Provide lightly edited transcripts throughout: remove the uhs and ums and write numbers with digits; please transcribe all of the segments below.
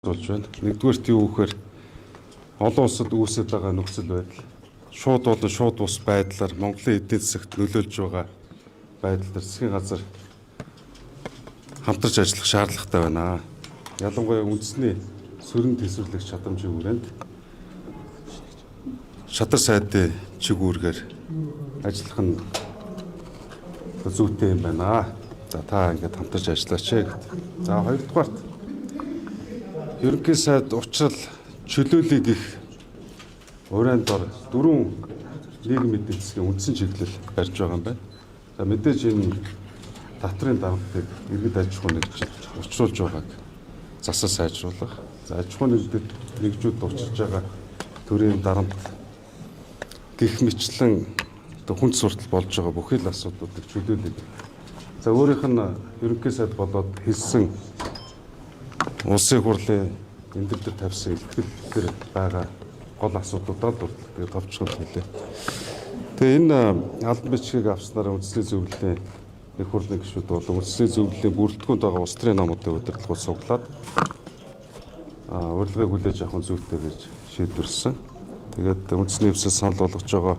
болж байна. Нэгдүгээрт юу гэхээр олон улсад үүсэж байгаа нөхцөл байдал шууд болон шууд ус байдлаар Монголын эдийн засагт нөлөөлж байгаа байдал дээр засгийн газар хамтарч ажиллах шаардлагатай байна. Ялангуяа үндэсний сөрөн төсвөрлөгч чадамжийн хүрээнд шадар сайдын чигүүргээр ажиллах нь зүйтэй юм байна. За та ингээд хамтарч ажиллаач. За хоёрдугаарт ерөнхий сайд учрал чөлөөлийг их уран дор дөрвөн нийгмийн эдийн засгийн үндсэн чиглэл барьж байгаа юм байна. За мэдээж энэ татрын дарамтыг иргэд аж ахуй нэгжид учруулж байгааг засал сайжруулах. За аж ахуй нэгжүүд учирж байгаа төрийн дарамт гэх мэтлэн хүнд суртал болж байгаа бүхэл асуудлуудыг чөлөөлөе. За өөрийнх нь ерөнхий сайд болоод хэлсэн улсын хурлын энэ төр тавьсан илтгэл байгаа гол асуудлуудаа дурдлага товчхон хэлээ. Тэгээ энэ албан бичгийг авснараа үндэсний зөвлөлийн их хурлын гишүүд болон үндэсний зөвлөлийн бүрэлдэхүүнд байгаа улс төрийн намуудын удирдлагыг суглаад урилгыг хүлээж авах зүйтэй гэж шийдвэрлсэн. Тэгээд үндэсний хэмжээ санал болгож байгаа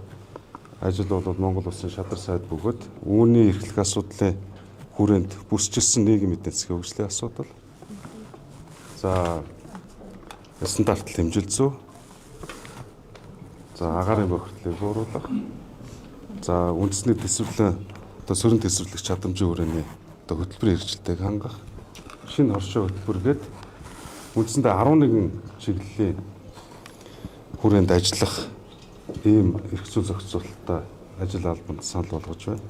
ажил бол Монгол улсын шадар сайд бөгөөд үүний эрхлэх асуудлын хүрээнд бүсчилсэн нийгэм эдийн засгийн хөгжлийн асуудал. За стандарт хэмжил зүй. За агаарын бохирдлыг бууруулах. За үндэсний төсвөрлөн сөрөн төсвөрлөгч чадамжийн хүрээний хөтөлбөрийн хэрэгжилтэйг хангах. Шинэ хоршоо хөтөлбөргээд үндсэндээ 11 чиглэлийн хүрээнд ажиллах ийм эрх зүйн зохицуулалттай ажил албанд санал болгож байна.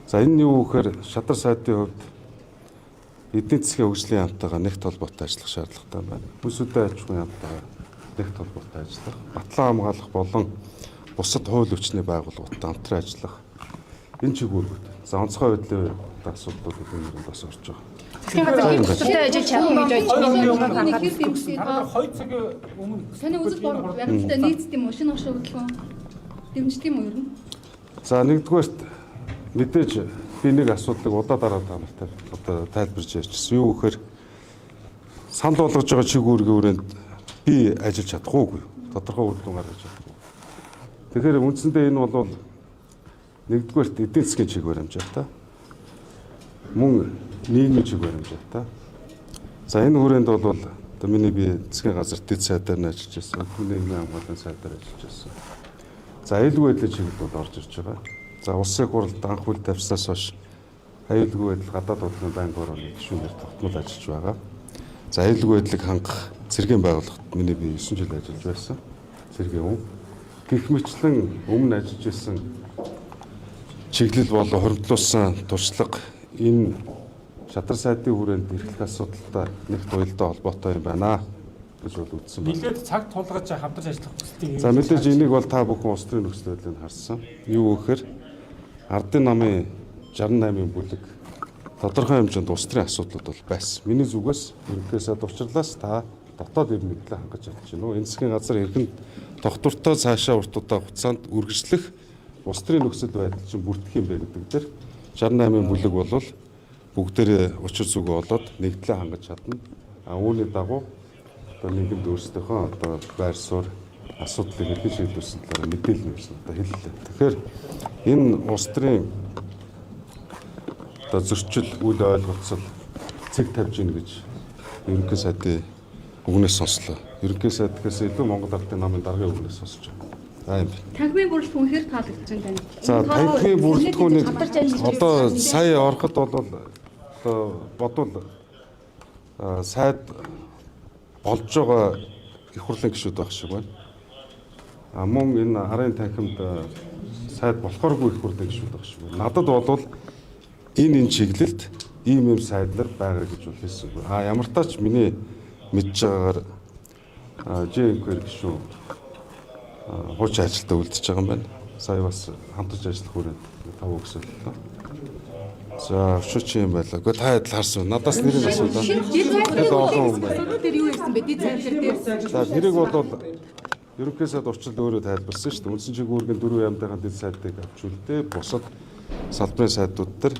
За энэ нь юу гэхээр шадар сайдын хувьд эдийн засгийн хөгжлийн яамтайгаа нэгт холбоотой ажиллах шаардлагатай байна. Хүнсүдэн аж ахуйн яамтайгаа нэгт холбоотой ажиллах, батлан хамгаалах болон бусад хууль хүчний байгууллагуудтай хамтран ажиллах энэ чиглэлүүд. За онцгой байдлын асуудлууд энэ бас орж байгаа. Засгийн газрын хөтөлбөртэй ажил чадах гэж байгаа 2 цагийн өмнө саний үзэл баримттай нийцдэг юм уу? Шинэ оршин хөдөлгөөн дэмждэг юм уу ер нь? За нэгдүгээрт мэдээж би нэг асуудлыг удаа дараа танартай одоо тайлбарж ярьчихсан. Юу гэхээр санал болгож байгаа чигүүргийн хүрээнд би ажиллаж чадах уугүй. Тодорхой үр дүн гаргаж чадахгүй. Тэгэхээр үндсэндээ энэ бол нэгдүгээрт эдийн засгийн чиг баримжаатай. Мөн нийгмийн чиг баримжаатай. За энэ хүрээнд бол одоо миний би засгийн газар дэд сайдаар ажиллаж байсан. Нийгмийн хамгааллын сайдаар ажиллаж байсан. За аюулгүй байдлын чиглэл бол орж ирж байгаа. За улсын хурлд анх үйл тавьснаас хойш аюулгүй байдал гадаад бодлогын банк орооны гишүүнээр тогтмол ажиллаж байгаа. За аюулгүй байдлыг хангах цэргийн байгууллагт миний би 9 жил ажиллаж байсан. Цэргийн хүн. Гэх мэтлэн өмнө ажиллаж байсан чиглэл болон хуримтлуулсан туршлага энэ шадар сайдын хүрээнд эрхлэх асуудалтай нэгт уялдаа холбоотой юм байна гэж бол үзсэн байна. нэлээд цаг тулгаж хамтарч ажиллах хүсэлтийг. За мэдээж энийг бол та бүхэн улс төрийн нөхцөл байдлыг харсан. Юу гэхээр ардын намын 68-ын бүлэг тодорхой хэмжээнд улс төрийн асуудлууд бол байсан. Миний зүгээс ерөнхий сайд учрлаас та дотоод эв мэдлээ хангаж чадж байна уу? Энэ засгийн газар хэрхэн тогтвортой цаашаа урт удаах хугацаанд үргэлжлэх улс төрийн нөхцөл байдал чинь бүрдэх юм бэ гэдэг дээр 68-ын бүлэг бол бүгдээрээ учир зүгөө болоод нэгдлээ хангаж чадна. Үүний дагуу одоо нийгэмд өөрсдийнхөө одоо байр суурь асуудлыг хэрхэн шийдвэрсэн талаар мэдээлэл өгсөн одоо хэллээ. Тэгэхээр энэ улс төрийн одоо зөрчил үйл ойлголцол цэг тавьж ийн гэж ерөнхий сайдын үгнээс сонслоо. Ерөнхий сайдгаас илүү Монгол Ардын намын даргын үгнээс сонсож байгаа. За юм байна. Танхимын бүрэлдэхүүн үнэхээр таалагдж байна. За танхимын бүрэлдэхүүнийг одоо сая ороход бол одоо бодвол сайд болж байгаа их хурлын гишүүд байх шиг байна. Мөн энэ харын танхимд сайд болохооргүй их хурлын гишүүд байх шиг байна. Надад бол энэ чиглэлд ийм сайдлар байгаа гэж бол хэлсэн. Ямар тач миний мэдж байгаагаар ЖНК гишүүн хууч ажилдаа үлдчихэж байгаа юм байна. Сая бас хамтарч ажиллах хүрээнд тав өгсөллөө. За өчөч юм байлаа. Гэхдээ та хэд харсан. Надаас нэрийг асуулаа. Тэр юу ярьсан бэ? Дэд сайдэр дээр. За тэрийг бол ерөнхий сайд урьдчилан өөрөө тайлбарсан шүү дээ. Үндсэн чиглэлийн дөрвөн яамтайхан дэд сайдыг авч үлдээ. Бусад салбарын сайдууд төр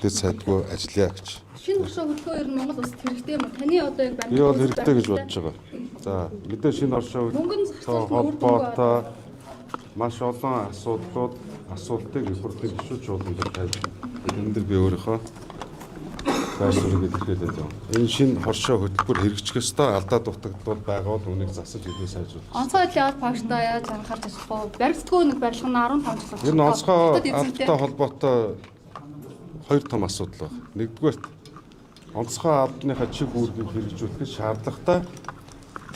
мэдээж сайдгүй ажиллая гэж. Шинэ оршоо хөдөлгөөн ер нь Монгол улсад хэрэгтэй юм уу? Таны одоо яг Би бол хэрэгтэй гэж бодож байгаа. За мэдээж шинэ оршоо Мөнгөн зарцуулалт нь үр холбоотой маш олон асуултыг их хурлын гишүүч уулын дээр тавьж энэ дээр би өөрийнхөө байшрыг илэрхийлээд байна. Энэ шинэ хоршоо хөтөлбөр хэрэгжих ёстой алдаа дутагдал байгаа бол үнийг засаж илүү сайжруулах. онцгой байдлын яваад пагштай яаж анхаарч ажиллах вэ? Баригдгүй нэг барилгын 15 жил. Энэ онцгой алдаа холбоотой хоёр том асуудал байна. Нэгдүгээрт онцгой албаныхаа чиг үүргийг хэрэгжүүлэхэд шаардлагатай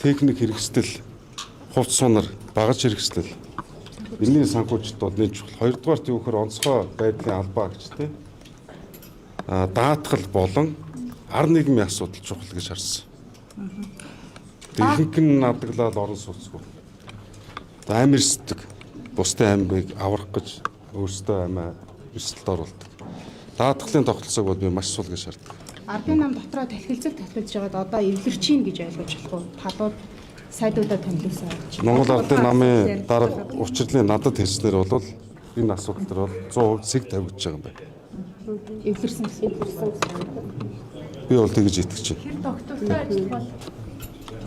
техник хэрэгсэл, хувц сунар, багаж хэрэгсэл энэний санхүүжилт нэн чухал. Хоёрдугаарт юу гэхээр онцгой байдлын албаа гэж тийм даатгал болон ар нийгмийн асуудал чухал гэж харсан. Ихэнх нь надаглаад орон сууцгүй. Амь эрсдэг бусдын амийг аврах гэж өөрсдөө амиа эрсдэлд оруулдаг. Даатгалын тогтолцоог бол би маш сул гэж шаарддаг. Ардын нам дотроо талхилцэг татгалж байгаад одоо эвлэрч чинь гэж ойлгож болох уу? Талууд сайдуудаа томилсон гэж. Монгол Ардын намын дарга учрлын надад хэлснээр бол энэ асуудал төр бол 100% сэг тавигдж байгаа юм байна. Эвлэрсэн гэсэн. Би бол тэгж итгэж байна. Тэр доктортой ажиллах бол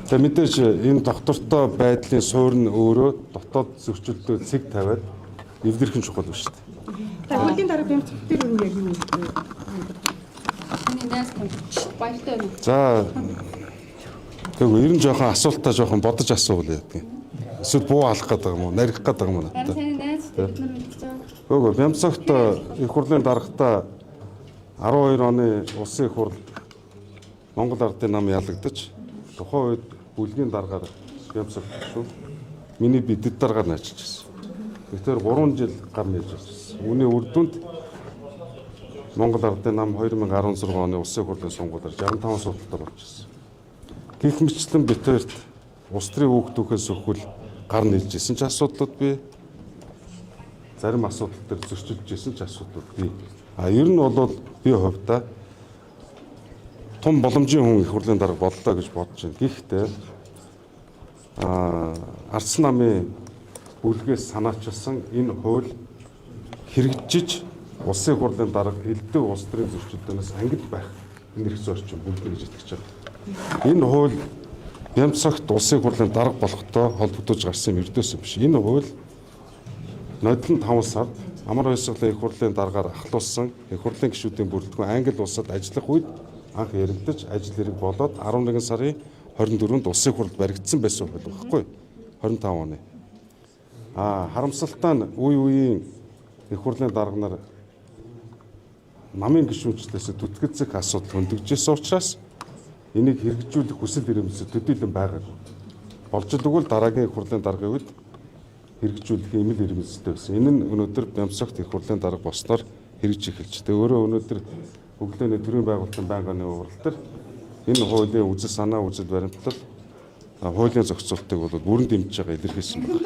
Тэгээ мэдээж энэ доктортой байдлын суурь нь өөрөө дотоод зөрчилдөө цэг тавиад эвлэрхэн чухал биш үү? За хөлийн дараа бямц дээр юу яг юу вэ? таны найз баяртай байна. За тэгвэл ер нь жоохон асуултаа жоохон бодож асуувал яадаг. Эсвэл буу алах гэдэг юм уу, нарих гэдэг юм уу Харин надад. таны найз бид нар мэдчихэж байгаа. Үгүй Бямцогт их хурлын даргатаа 12 оны улсын их хурл Монгол Ардын нам ялагдаж тухайн үед бүлгийн даргаар Бямцог шүү. Миний бидэд даргаар нь ажиллаж байсан. Тэгэхээр 3 жил гар нээж байсан. Үүний үр дүнд Монгол Ардын нам 2016 оны улсын хурлын сонгуулиар 65 суудлаа болж байсан. Гэх мэтлэн битээрт улс төрийн хүүхдүүхээс өхвөл гар нийлжсэн ч асуудлууд бий. Зарим асуудал дээр зөрчилж ирсэн ч асуудлууд бий. Ер нь бол би хувьдаа том боломжийн хүн их хурлын дарга боллоо гэж бодож байна. Гэхдээ Ардсан намын бүлгээс санаачилсан энэ хууль хэрэгжиж улсын хурлын дарга элдв улс төрийн зөрчилдөөнөөс ангид байх энэ хэрэгцээ орчин бүлгэн гэж итгэж байгаа. Энэ хууль Бямцогт улсын хурлын дарга болохтой холбогдож гарсан юм ердөөс биш. Энэ хууль нодлон 5 сард амар ойсголын их хурлын даргаар ахлуулсан их хурлын гишүүдийн бүрэлдэхүүн Англи улсад ажиллах үед анх яригдаж ажил хэрэг болоод 11 сарын 24-нд улсын хурлд баригдсан байсан хууль багхгүй 25 оны. Харамсалтай нь үеийн их хурлын дарга нар намын гишүүнчлээс түтгэцэх асуудал хөндөгжсэн учраас энийг хэрэгжүүлэх хүсэл эрмэлзэл төдийлөн байгаагүй. Болж игэл дараагийн их хурлын даргын үед хэрэгжүүлэх юм л эрмэлзэлтэй байсан. Энэ нь өнөөдөр Бямцогт их хурлын дарга болсноор хэрэгжиж эхэлж. Тэгээ өөрөө өнөөдөр өглөөний төрийн байгуулалтын байнгын уралд энэ хуулийн үзэл санаа үзэл баримтлал хуулийн зохицуултыг бол бүрэн дэмжиж байгаа илэрхийлсэн байна.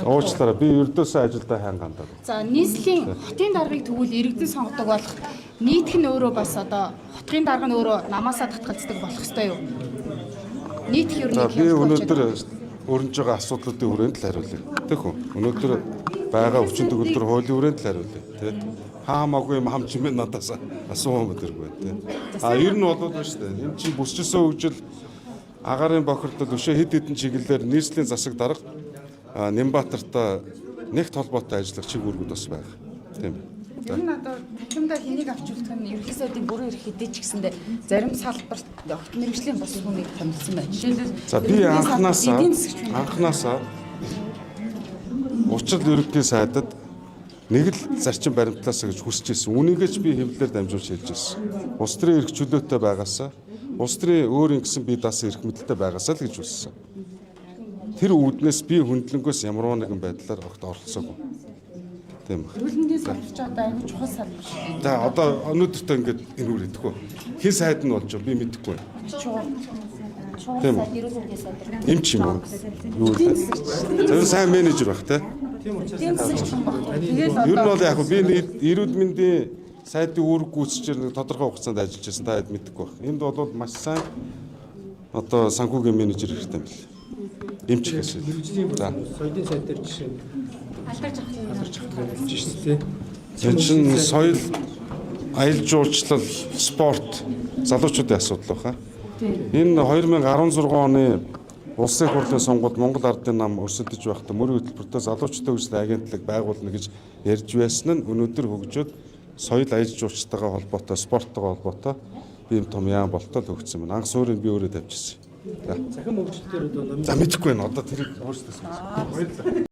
Уучлаарай би ердөөсөө ажилдаа хайн гандаг. За нийслэлийн хотын даргыг тэгвэл иргэдэн сонгодог болох нийтх нь өөрөө бас одоо хотын дарга нь өөрөө намаасаа татгалздаг болох ёстой юу? Нийтх ер нь Би өнөөдөр өрнөж байгаа асуудлуудын хүрээнд л хариулъя. Тэг үү? Өнөөдөр байгаа өвчин төгөлдөр хуулийн хүрээнд л хариулъя. Тэ? Хаамаагүй юм хам чимээ надаас асуусан мэдэргүй тэ. Ер нь бол биш тэ. Энэ чинь бүсчилсэн хөгжил агарын бохирдол өшөө хэд хэдэн чиглэлээр нийслэлийн засаг дарга Нямбатартай нэгт холбоотой ажиллах чиг үүргүүд бас байна. Тийм. ер нь одоо тахимдаа хэнийг авч үлдэх нь ерхий сайдын бүрэн эрх хэдий ч гэсэндээ зарим салбарт огт мэргэжлийн бос хүнийг томилсон байна. Жишээлбэл За би анханасаа учрал ерөнхий сайдад нэг л зарчим баримтлаасаа гэж хүсэж ирсэн. Үнийгээ ч би хэвлэлээр дамжуулж хэлж ирсэн. Улс төрийн эрх чөлөөтэй байгаасаа, улс төрийн өөр ингэсэн бие даасан эрх мэдэлтэй байгаасаа л гэж хүссэн. Тэр үүднээс би хөндлөнгөөс ямар нэгэн байдлаар огт оролцоогүй. Тийм ба. Хөлбөмбөгийн салбарч одоо аюул чухал салбар шүү дээ. За одоо өнөөдөртөө ингээд энэ үр идэхгүй. Хэн сайд нь болж байгаа би мэдэхгүй. Тийм үү? Эмч юм уу? Юу вэ? Тэр сайн менежер байх те. Тийм засагч хүн баг. Тэгэл Ер нь бол яг би эрүүл мэндийн сайдын үүрэг гүйцэтгэгчээр нэг тодорхой хугацаанд ажиллаж байсан та хэд мэдэхгүй байх. Энд бол маш сайн одоо санхүүгийн менежер хэрэгтэй юм байна. Эмч гэсэн. Мэргэжлийн соёлын сайд дээр жишээ Алдарч авах. алдарч авах гэж байна шүү дээ. Энэ чинь соёл, аялал жуулчлал, спорт залуучуудын асуудал байна. Энэ 2016 оны Улсын их хурлын сонгуульд Монгол Ардын нам өрсөлдөж байхдаа мөрийн хөтөлбөртөө залуучуудын хөгжлийн агентлаг байгуулна гэж ярьж байсан нь өнөөдөр хөгжөөд соёл, аялал жуулчлалтайгаа холбоотой, спорттойгоо холбоотой би юм том яам болтол хөгжсөн байна. Анх суурийг би өөрөө тавьчихсан. Захин мөнгөлтөөр одоо За мэдэхгүй байна. Одоо тэрийг өөрсдөөс.